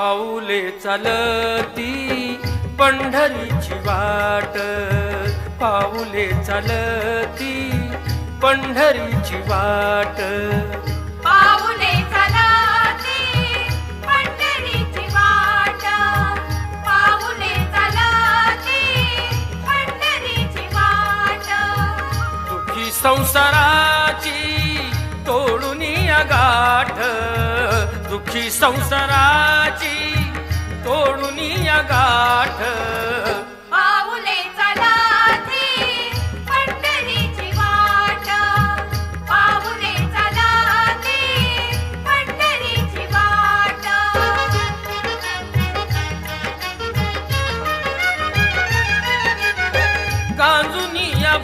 पाऊले चालती पंढरीची वाट, पाऊले चालती पंढरीची वाट, पाऊले चालती पंढरीची वाट, पाऊले चालती पंढरीची वाट. दुखी संसाराची तोडून गाठ, दुखी संसाराची तोडून गाठ. पाऊले चालती पंढरीची वाट, पाऊले चालती पंढरीची वाट. गांजुनिया